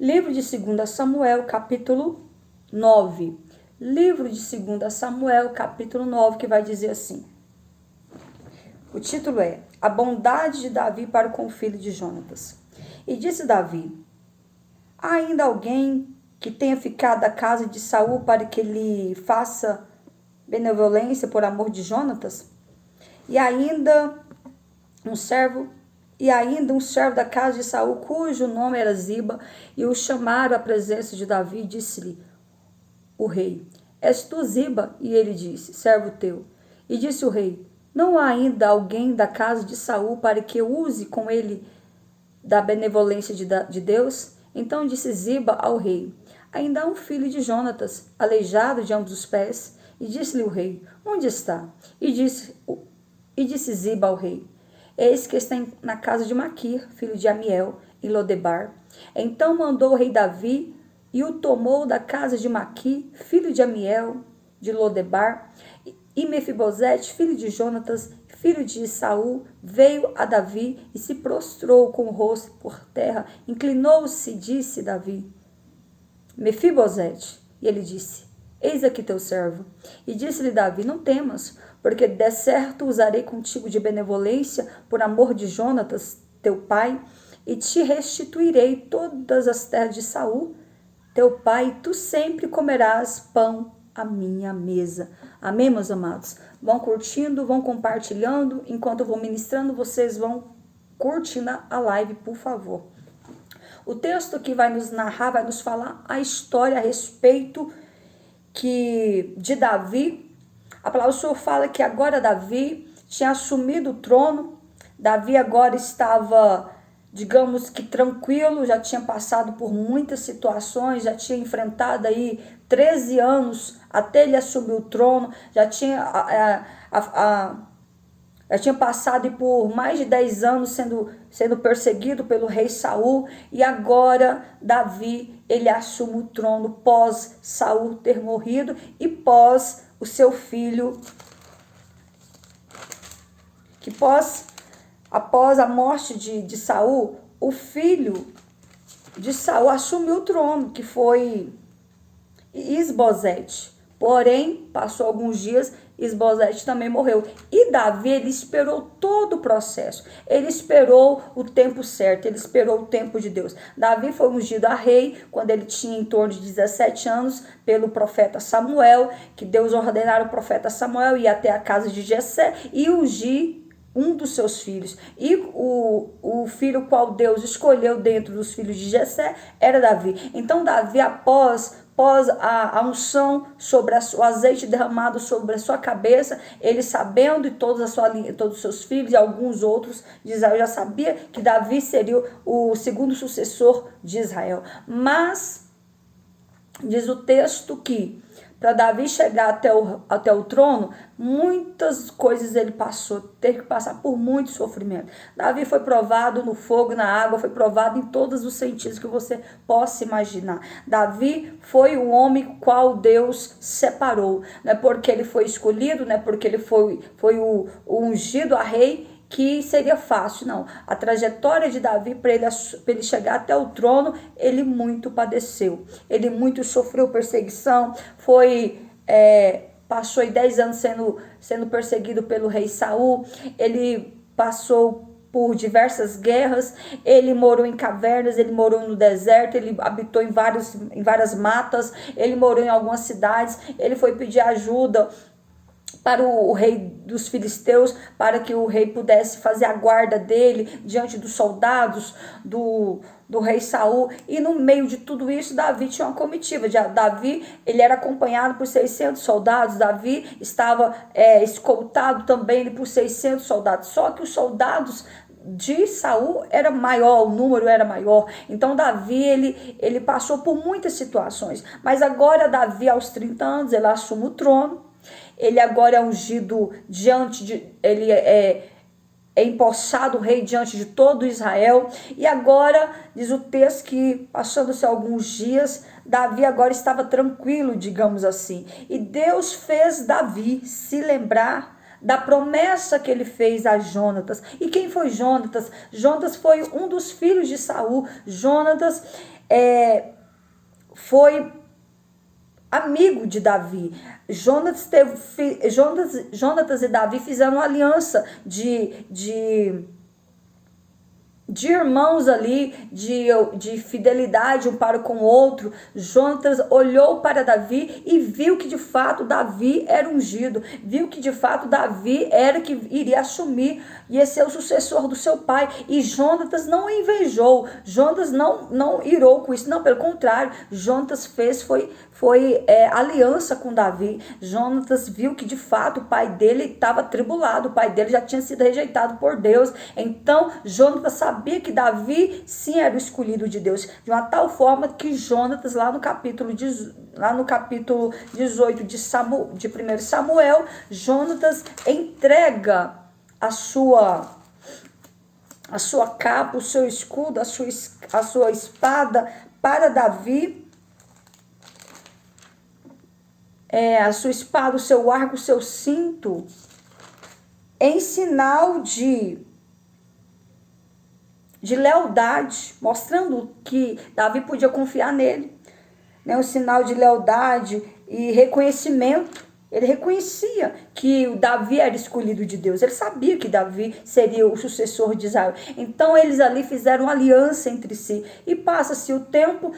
Livro de 2 Samuel, capítulo 9. Livro de 2 Samuel, capítulo 9, que vai dizer assim. O título é A Bondade de Davi para com o filho de Jonatas. E disse Davi: há ainda alguém que tenha ficado da casa de Saul para que lhe faça benevolência por amor de Jonatas? E ainda um servo da casa de Saul, cujo nome era Ziba, e o chamaram à presença de Davi, e disse-lhe o rei: és tu Ziba? E ele disse: servo teu. E disse o rei: não há ainda alguém da casa de Saul para que eu use com ele da benevolência de Deus? Então disse Ziba ao rei: ainda há um filho de Jonatas, aleijado de ambos os pés. E disse-lhe o rei: onde está? E disse Ziba ao rei: eis que está na casa de Maquir, filho de Amiel, em Lodebar. Então mandou o rei Davi e o tomou da casa de Maquir, filho de Amiel, de Lodebar. E Mefibosete, filho de Jonatas, filho de Saul, veio a Davi e se prostrou com o rosto por terra. Inclinou-se e disse Davi: Mefibosete. E ele disse: eis aqui teu servo. E disse-lhe Davi: não temas, porque de certo usarei contigo de benevolência por amor de Jonatas, teu pai, e te restituirei todas as terras de Saul, teu pai, e tu sempre comerás pão à minha mesa. Amém, meus amados? Vão curtindo, vão compartilhando, enquanto eu vou ministrando, vocês vão curtindo a live, por favor. O texto que vai nos narrar, vai nos falar a história a respeito de Davi. A palavra do Senhor fala que agora Davi tinha assumido o trono. Davi agora estava, digamos que tranquilo, já tinha passado por muitas situações, já tinha enfrentado aí 13 anos até ele assumir o trono, já tinha passado por mais de 10 anos sendo perseguido pelo rei Saul, e agora Davi, ele assume o trono pós Saul ter morrido e pós o seu filho, após a morte de Saul, o filho de Saul assumiu o trono, que foi Isbosete. Porém, passou alguns dias, Isbosete também morreu. E Davi, ele esperou todo o processo. Ele esperou o tempo certo, ele esperou o tempo de Deus. Davi foi ungido a rei quando ele tinha em torno de 17 anos pelo profeta Samuel, que Deus ordenara o profeta Samuel ir até a casa de Jessé e ungir um dos seus filhos. E o filho qual Deus escolheu dentro dos filhos de Jessé era Davi. Então Davi, após a unção sobre o azeite derramado sobre a sua cabeça, ele sabendo, e todos os seus filhos e alguns outros de Israel já sabia que Davi seria o segundo sucessor de Israel. Mas diz o texto que para Davi chegar até o trono, muitas coisas ele passou, teve que passar por muito sofrimento. Davi foi provado no fogo, na água, foi provado em todos os sentidos que você possa imaginar. Davi foi o homem qual Deus separou, não é porque ele foi escolhido, não é porque ele foi o ungido a rei, que seria fácil, não. A trajetória de Davi, para ele chegar até o trono, ele muito padeceu, ele muito sofreu perseguição, passou 10 anos sendo perseguido pelo rei Saul, ele passou por diversas guerras, ele morou em cavernas, ele morou no deserto, ele habitou em várias matas, ele morou em algumas cidades, ele foi pedir ajuda para o rei dos filisteus, para que o rei pudesse fazer a guarda dele diante dos soldados do rei Saul. E no meio de tudo isso, Davi tinha uma comitiva. Davi, ele era acompanhado por 600 soldados. Davi estava escoltado também por 600 soldados. Só que os soldados de Saul era maior, o número era maior. Então Davi, ele passou por muitas situações. Mas agora Davi, aos 30 anos, ele assume o trono. Ele agora é ungido ele é empossado rei diante de todo Israel. E agora, diz o texto que, passando-se alguns dias, Davi agora estava tranquilo, digamos assim. E Deus fez Davi se lembrar da promessa que ele fez a Jonatas. E quem foi Jonatas? Jonatas foi um dos filhos de Saul. Jonatas foi amigo de Davi. Jonatas e Davi fizeram uma aliança de irmãos ali, de fidelidade um para com o outro. Jonatas olhou para Davi e viu que de fato Davi era ungido, viu que de fato Davi era que iria assumir, ia ser o sucessor do seu pai. E Jonatas não invejou, Jonatas não irou com isso, não, pelo contrário, Jonatas foi aliança com Davi. Jonatas viu que de fato o pai dele estava atribulado, o pai dele já tinha sido rejeitado por Deus. Então Jonatas sabia que Davi sim era o escolhido de Deus, de uma tal forma que Jonatas, lá no capítulo 18 de 1 Samuel, Jonatas entrega a sua capa, o seu escudo, a sua espada para Davi, a sua espada, o seu arco, o seu cinto, em sinal de lealdade, mostrando que Davi podia confiar nele, né? Um sinal de lealdade e reconhecimento. Ele reconhecia que o Davi era escolhido de Deus. Ele sabia que Davi seria o sucessor de Israel. Então eles ali fizeram uma aliança entre si. E passa-se o tempo,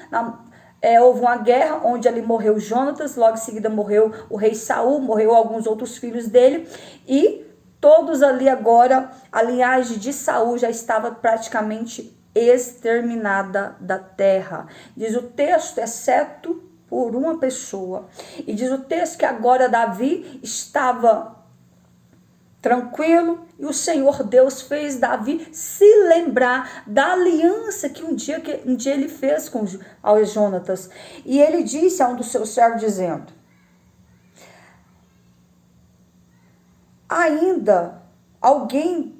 houve uma guerra onde ali morreu Jonatas, logo em seguida morreu o rei Saul, morreu alguns outros filhos dele, e todos ali agora, a linhagem de Saul já estava praticamente exterminada da terra. Diz o texto, exceto por uma pessoa. E diz o texto que agora Davi estava tranquilo, e o Senhor Deus fez Davi se lembrar da aliança que um dia ele fez com Jonatas. E ele disse a um dos seus servos, dizendo: ainda alguém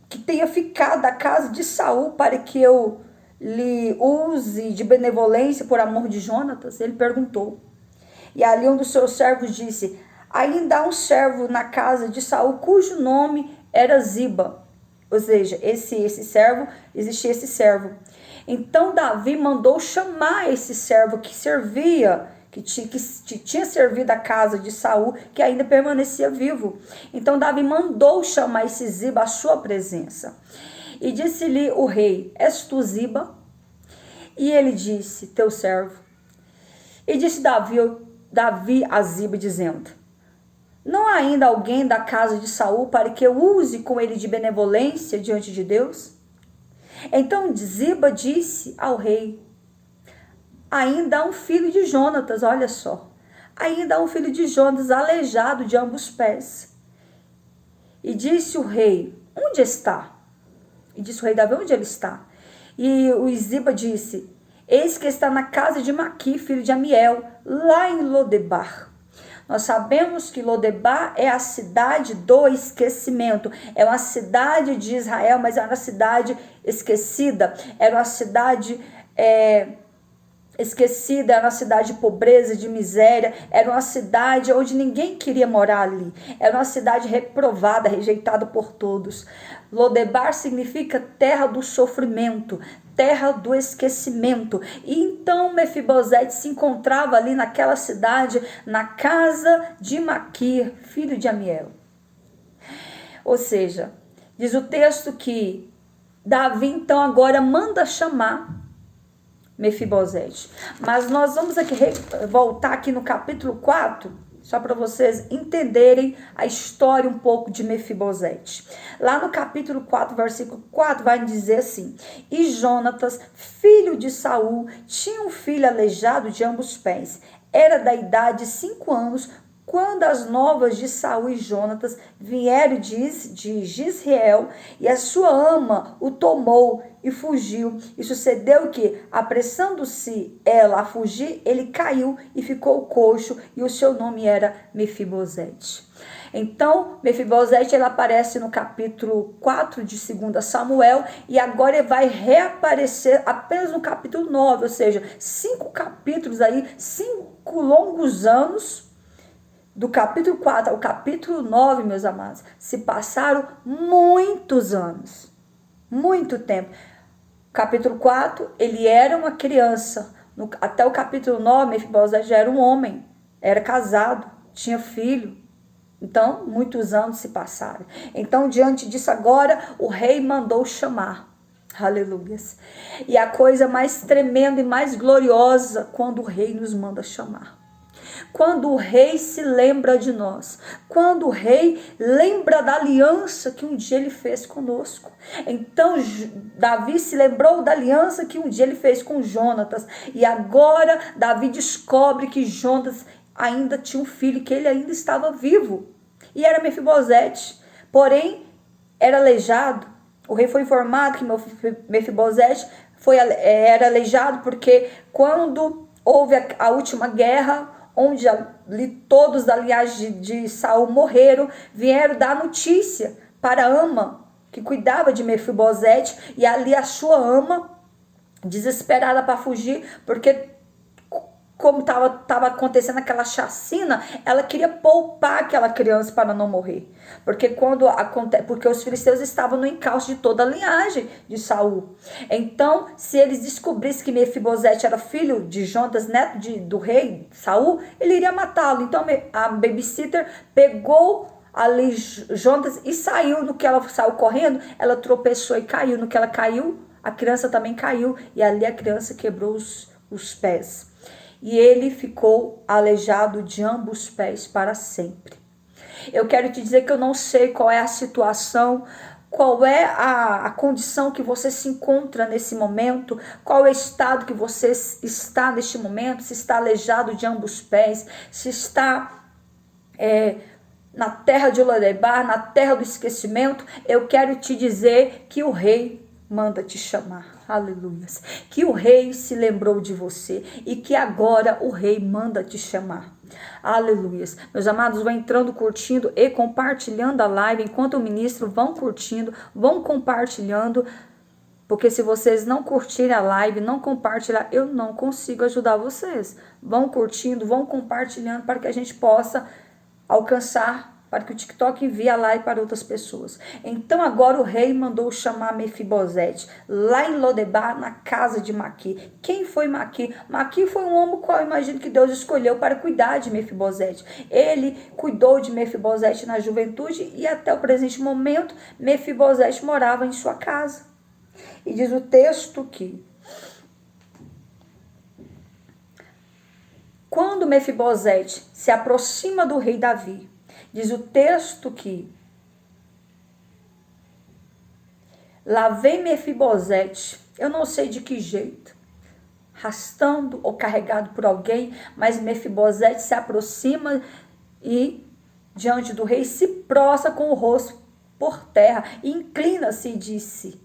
que tenha ficado da casa de Saul para que eu lhe use de benevolência por amor de Jonatas? Ele perguntou. E ali um dos seus servos disse: ainda há um servo na casa de Saul cujo nome era Ziba. Ou seja, existia esse servo. Então Davi mandou chamar esse servo que servia, que tinha servido a casa de Saul, que ainda permanecia vivo. Então Davi mandou chamar esse Ziba à sua presença. E disse-lhe o rei: és tu Ziba? E ele disse: teu servo. E disse Davi a Ziba, dizendo: não há ainda alguém da casa de Saul para que eu use com ele de benevolência diante de Deus? Então Ziba disse ao rei: ainda há um filho de Jonatas, olha só. Ainda há um filho de Jonatas aleijado de ambos os pés. E disse o rei: onde está? E disse o rei Davi: onde ele está? E o Ziba disse: eis que está na casa de Maqui, filho de Amiel, lá em Lodebar. Nós sabemos que Lodebar é a cidade do esquecimento. É uma cidade de Israel, mas era uma cidade esquecida. Era uma cidade esquecida, era uma cidade de pobreza, de miséria. Era uma cidade onde ninguém queria morar ali. Era uma cidade reprovada, rejeitada por todos. Lodebar significa terra do sofrimento, terra do esquecimento. E então Mefibosete se encontrava ali naquela cidade, na casa de Maquir, filho de Amiel. Ou seja, diz o texto que Davi então agora manda chamar Mefibosete. Mas nós vamos aqui voltar aqui no capítulo 4, só para vocês entenderem a história um pouco de Mefibosete. Lá no capítulo 4, versículo 4, vai dizer assim: e Jonatas, filho de Saul, tinha um filho aleijado de ambos os pés. Era da idade de 5 anos, quando as novas de Saul e Jonatas vieram de Gisrael, e a sua ama o tomou e fugiu. E sucedeu que, apressando-se ela a fugir, ele caiu e ficou coxo, e o seu nome era Mefibosete. Então, Mefibosete, ele aparece no capítulo 4 de 2 Samuel, e agora ele vai reaparecer apenas no capítulo 9, ou seja, 5 capítulos aí, 5 longos anos. Do capítulo 4 ao capítulo 9, meus amados, se passaram muitos anos, muito tempo. Capítulo 4, ele era uma criança. Até o capítulo 9, Mefibosete já era um homem, era casado, tinha filho. Então, muitos anos se passaram. Então, diante disso agora, o rei mandou chamar. Aleluias. E a coisa mais tremenda e mais gloriosa, quando o rei nos manda chamar. Quando o rei se lembra de nós, quando o rei lembra da aliança que um dia ele fez conosco. Então Davi se lembrou da aliança que um dia ele fez com Jonatas, e agora Davi descobre que Jonatas ainda tinha um filho, que ele ainda estava vivo, e era Mefibosete, porém era aleijado. O rei foi informado que Mefibosete era aleijado porque quando houve a última guerra, onde ali todos da linhagem de Saul morreram, vieram dar notícia para a ama, que cuidava de Mefibosete, e ali a sua ama, desesperada para fugir, porque como estava acontecendo aquela chacina, ela queria poupar aquela criança para não morrer. Porque porque os filisteus estavam no encalço de toda a linhagem de Saul. Então, se eles descobrissem que Mefibosete era filho de Jonatas, neto do rei Saul, ele iria matá-lo. Então, a babysitter pegou ali Jonatas e saiu. No que ela saiu correndo, ela tropeçou e caiu. No que ela caiu, a criança também caiu. E ali a criança quebrou os pés. E ele ficou aleijado de ambos os pés para sempre. Eu quero te dizer que eu não sei qual é a situação, qual é a condição que você se encontra nesse momento, qual é o estado que você está neste momento, se está aleijado de ambos os pés, se está na terra de Lodebar, na terra do esquecimento. Eu quero te dizer que o rei manda te chamar. Aleluias. Que o rei se lembrou de você e que agora o rei manda te chamar. Aleluias. Meus amados, vão entrando, curtindo e compartilhando a live. Enquanto o ministro, vão curtindo, vão compartilhando. Porque se vocês não curtirem a live, não compartilhar, eu não consigo ajudar vocês. Vão curtindo, vão compartilhando para que a gente possa alcançar, para que o TikTok envie a live para outras pessoas. Então agora o rei mandou chamar Mefibosete, lá em Lodebar, na casa de Maqui. Quem foi Maqui? Maqui foi um homem qual eu imagino que Deus escolheu para cuidar de Mefibosete. Ele cuidou de Mefibosete na juventude e até o presente momento, Mefibosete morava em sua casa. E diz o texto que quando Mefibosete se aproxima do rei Davi, diz o texto que lá vem Mefibosete, eu não sei de que jeito, arrastando ou carregado por alguém, mas Mefibosete se aproxima e diante do rei se prostra com o rosto por terra e inclina-se e disse,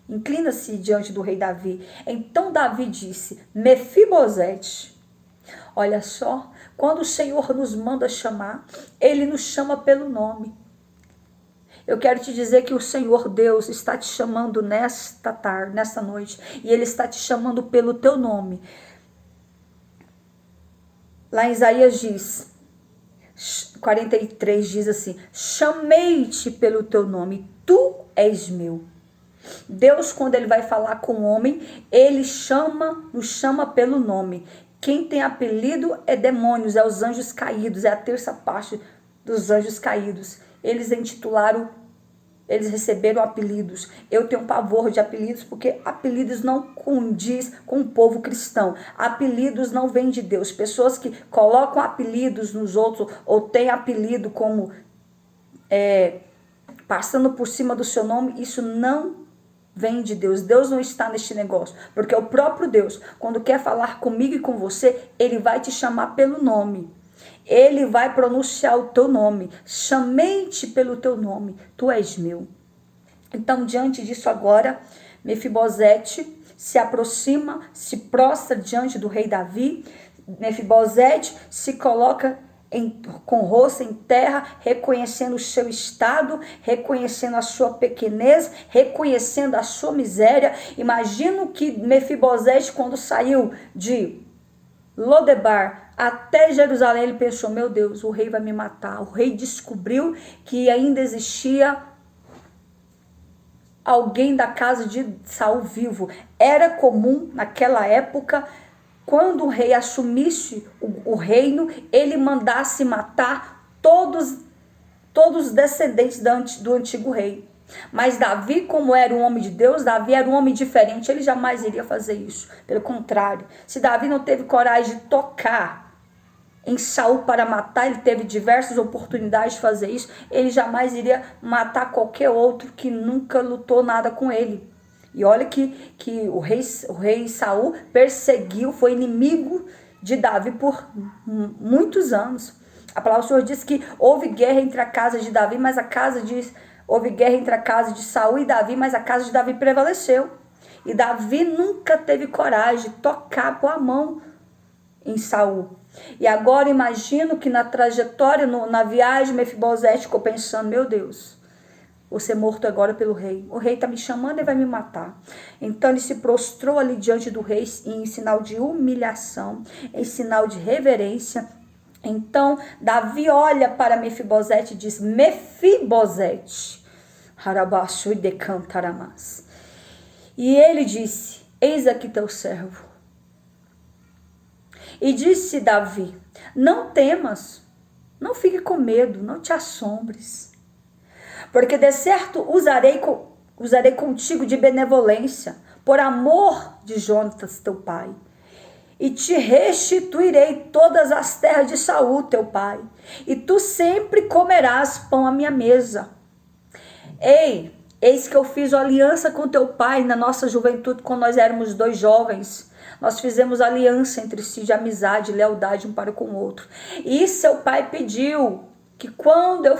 inclina-se diante do rei Davi. Então Davi disse, Mefibosete. Olha só, quando o Senhor nos manda chamar, Ele nos chama pelo nome. Eu quero te dizer que o Senhor Deus está te chamando nesta tarde, nesta noite, e Ele está te chamando pelo teu nome. Lá em Isaías diz, 43 diz assim, chamei-te pelo teu nome, tu és meu. Deus, quando Ele vai falar com o homem, Ele nos chama pelo nome. Quem tem apelido é demônios, é os anjos caídos, é a terça parte dos anjos caídos. Eles receberam apelidos. Eu tenho pavor de apelidos, porque apelidos não condiz com o povo cristão. Apelidos não vêm de Deus. Pessoas que colocam apelidos nos outros, ou têm apelido como passando por cima do seu nome, isso não vem de Deus. Deus não está neste negócio, porque o próprio Deus, quando quer falar comigo e com você, Ele vai te chamar pelo nome. Ele vai pronunciar o teu nome. Chamei-te pelo teu nome, tu és meu. Então, diante disso agora, Mefibosete se aproxima, se prostra diante do rei Davi. Mefibosete se coloca com o rosto em terra, reconhecendo o seu estado, reconhecendo a sua pequenez, reconhecendo a sua miséria. Imagino que Mefibosete, quando saiu de Lodebar até Jerusalém, ele pensou, meu Deus, o rei vai me matar. O rei descobriu que ainda existia alguém da casa de Saul vivo. Era comum naquela época, quando o rei assumisse o reino, ele mandasse matar todos os descendentes do antigo rei. Mas Davi, como era um homem de Deus, Davi era um homem diferente, ele jamais iria fazer isso. Pelo contrário, se Davi não teve coragem de tocar em Saul para matar, ele teve diversas oportunidades de fazer isso, ele jamais iria matar qualquer outro que nunca lutou nada com ele. E olha que o rei Saul perseguiu, foi inimigo de Davi por muitos anos. A palavra do Senhor diz que houve guerra entre a casa de Davi, mas houve guerra entre a casa de Saul e Davi, mas a casa de Davi prevaleceu. E Davi nunca teve coragem de tocar, pôr a mão em Saul. E agora imagino que na trajetória, na viagem, Mefibosete ficou pensando, meu Deus, vou ser morto agora pelo rei. O rei está me chamando e vai me matar. Então ele se prostrou ali diante do rei em sinal de humilhação, em sinal de reverência. Então Davi olha para Mefibosete e diz, Mefibosete, harabaxu e decantaramas. E ele disse, eis aqui teu servo. E disse Davi, não temas, não fique com medo, não te assombres. Porque de certo usarei contigo de benevolência, por amor de Jonatas teu pai. E te restituirei todas as terras de Saul teu pai. E tu sempre comerás pão à minha mesa. Eis que eu fiz aliança com teu pai na nossa juventude, quando nós éramos 2 jovens. Nós fizemos aliança entre si de amizade e lealdade um para com o outro. E seu pai pediu que quando eu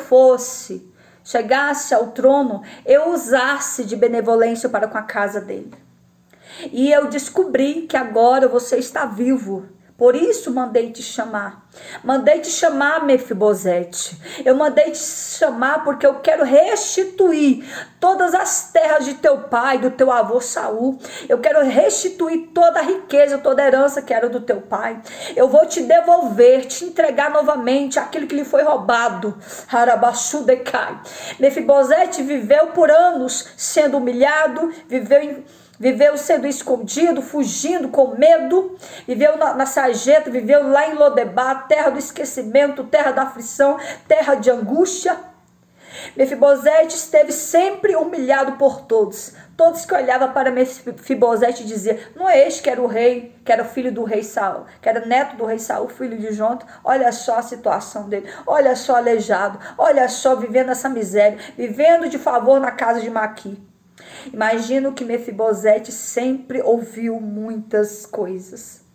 chegasse ao trono, eu usasse de benevolência para com a casa dele. E eu descobri que agora você está vivo. Por isso mandei te chamar. Mandei te chamar, Mefibosete. Eu mandei te chamar porque eu quero restituir todas as terras de teu pai, do teu avô Saul. Eu quero restituir toda a riqueza, toda a herança que era do teu pai. Eu vou te devolver, te entregar novamente aquilo que lhe foi roubado. Harabaxudecai. Mefibosete viveu por anos sendo humilhado, viveu sendo escondido, fugindo com medo, viveu na sarjeta, viveu lá em Lodebar, terra do esquecimento, terra da aflição, terra de angústia. Mefibosete esteve sempre humilhado por todos. Todos que olhavam para Mefibosete diziam, não é este que era o rei, que era filho do rei Saul, que era neto do rei Saul, filho de Jonatã? Olha só a situação dele, olha só aleijado, olha só vivendo essa miséria, vivendo de favor na casa de Maqui. Imagino que Mefibosete sempre ouviu muitas coisas.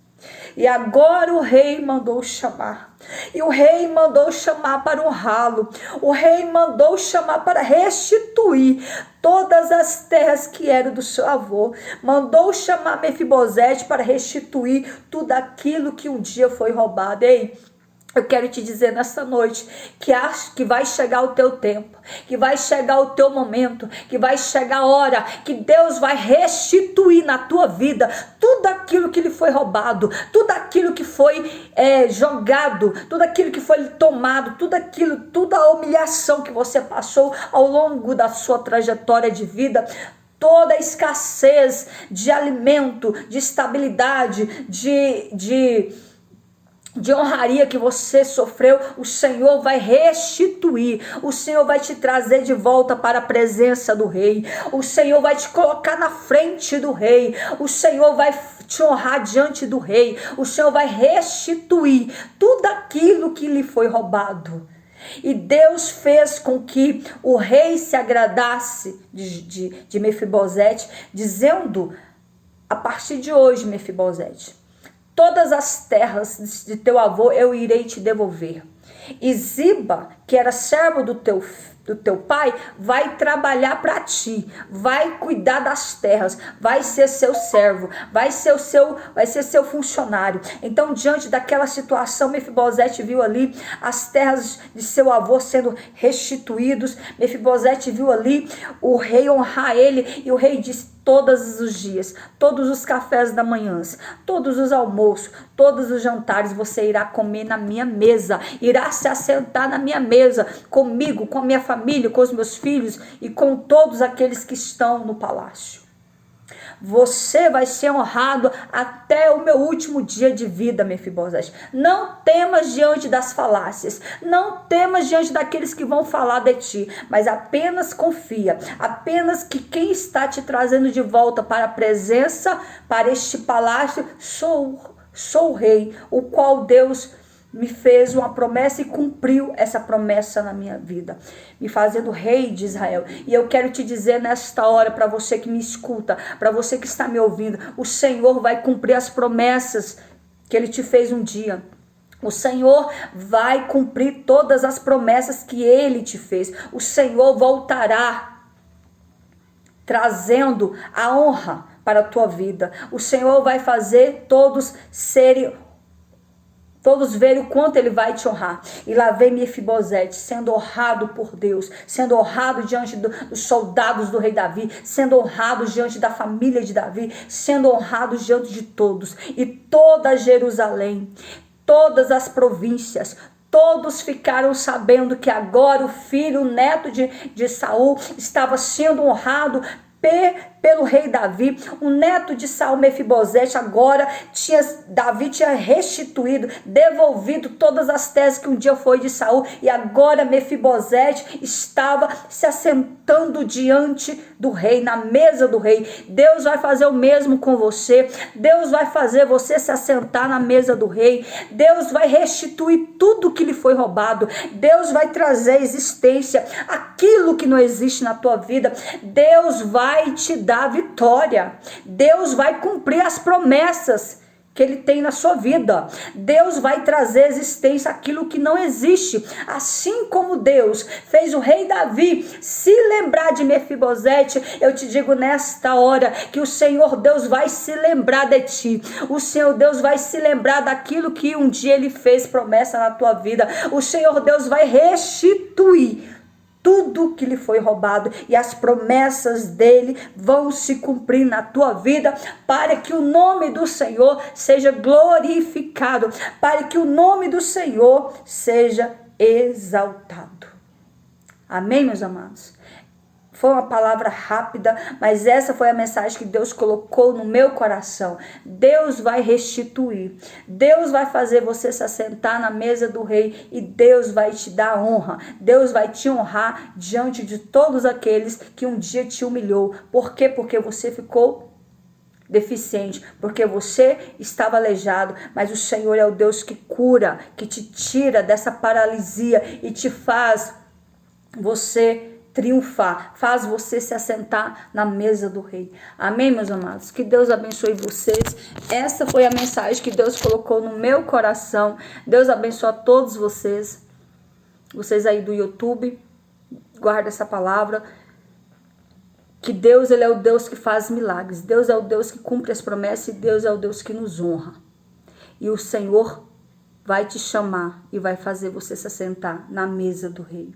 E agora o rei mandou chamar. E o rei mandou chamar para honrá-lo. O rei mandou chamar para restituir todas as terras que eram do seu avô. Mandou chamar Mefibosete para restituir tudo aquilo que um dia foi roubado. Ei, eu quero te dizer nesta noite que vai chegar o teu tempo, que vai chegar o teu momento, que vai chegar a hora que Deus vai restituir na tua vida tudo aquilo que lhe foi roubado, tudo aquilo que foi jogado, tudo aquilo que foi tomado, toda a humilhação que você passou ao longo da sua trajetória de vida. Toda a escassez de alimento, de estabilidade, de honraria que você sofreu, o Senhor vai restituir. O Senhor vai te trazer de volta para a presença do rei. O Senhor vai te colocar na frente do rei. O Senhor vai te honrar diante do rei. O Senhor vai restituir tudo aquilo que lhe foi roubado. E Deus fez com que o rei se agradasse de Mefibosete, dizendo, a partir de hoje, Mefibosete, todas as terras de teu avô eu irei te devolver. E Ziba, que era servo do teu pai, vai trabalhar para ti, vai cuidar das terras, vai ser seu servo, vai ser seu funcionário. Então, diante daquela situação, Mefibosete viu ali as terras de seu avô sendo restituídos. Mefibosete viu ali o rei honrar ele, e o rei disse: todos os dias, todos os cafés da manhã, todos os almoços, todos os jantares, você irá comer na minha mesa, irá se assentar na minha mesa. mesa comigo, com a minha família, com os meus filhos e com todos aqueles que estão no palácio. Você vai ser honrado até o meu último dia de vida, Mefibosete. Não temas diante das falácias, não temas diante daqueles que vão falar de ti, mas apenas confia, apenas que quem está te trazendo de volta para a presença, para este palácio, sou o rei, o qual Deus me fez uma promessa e cumpriu essa promessa na minha vida, me fazendo rei de Israel. E eu quero te dizer nesta hora, para você que me escuta, para você que está me ouvindo, o Senhor vai cumprir as promessas que Ele te fez um dia. O Senhor vai cumprir todas as promessas que Ele te fez. O Senhor voltará trazendo a honra para a tua vida. O Senhor vai fazer todos verem o quanto Ele vai te honrar. E lá vem Mefibosete sendo honrado por Deus, sendo honrado diante dos soldados do rei Davi, sendo honrado diante da família de Davi, sendo honrado diante de todos. E toda Jerusalém, todas as províncias, todos ficaram sabendo que agora o filho, o neto de Saul, estava sendo honrado pelo rei Davi. O neto de Saul, Mefibosete, agora Davi tinha restituído, devolvido todas as terras que um dia foi de Saul, e agora Mefibosete estava se assentando diante do rei, na mesa do rei. Deus vai fazer o mesmo com você. Deus vai fazer você se assentar na mesa do rei. Deus vai restituir tudo que lhe foi roubado. Deus vai trazer à existência aquilo que não existe na tua vida. Deus vai te dar vitória. Deus vai cumprir as promessas que Ele tem na sua vida. Deus vai trazer à existência aquilo que não existe. Assim como Deus fez o rei Davi se lembrar de Mefibosete, eu te digo nesta hora que o Senhor Deus vai se lembrar de ti. O Senhor Deus vai se lembrar daquilo que um dia Ele fez promessa na tua vida. O Senhor Deus vai restituir tudo que lhe foi roubado, e as promessas dele vão se cumprir na tua vida, para que o nome do Senhor seja glorificado, para que o nome do Senhor seja exaltado. Amém, meus amados? Foi uma palavra rápida, mas essa foi a mensagem que Deus colocou no meu coração. Deus vai restituir. Deus vai fazer você se assentar na mesa do rei, e Deus vai te dar honra. Deus vai te honrar diante de todos aqueles que um dia te humilhou. Por quê? Porque você ficou deficiente, porque você estava aleijado, mas o Senhor é o Deus que cura, que te tira dessa paralisia e te faz você triunfar, faz você se assentar na mesa do rei. Amém, meus amados? Que Deus abençoe vocês. Essa foi a mensagem que Deus colocou no meu coração. Deus abençoe a todos vocês aí do YouTube. Guarda essa palavra. Que Deus, Ele é o Deus que faz milagres. Deus é o Deus que cumpre as promessas, e Deus é o Deus que nos honra. E o Senhor vai te chamar e vai fazer você se assentar na mesa do rei.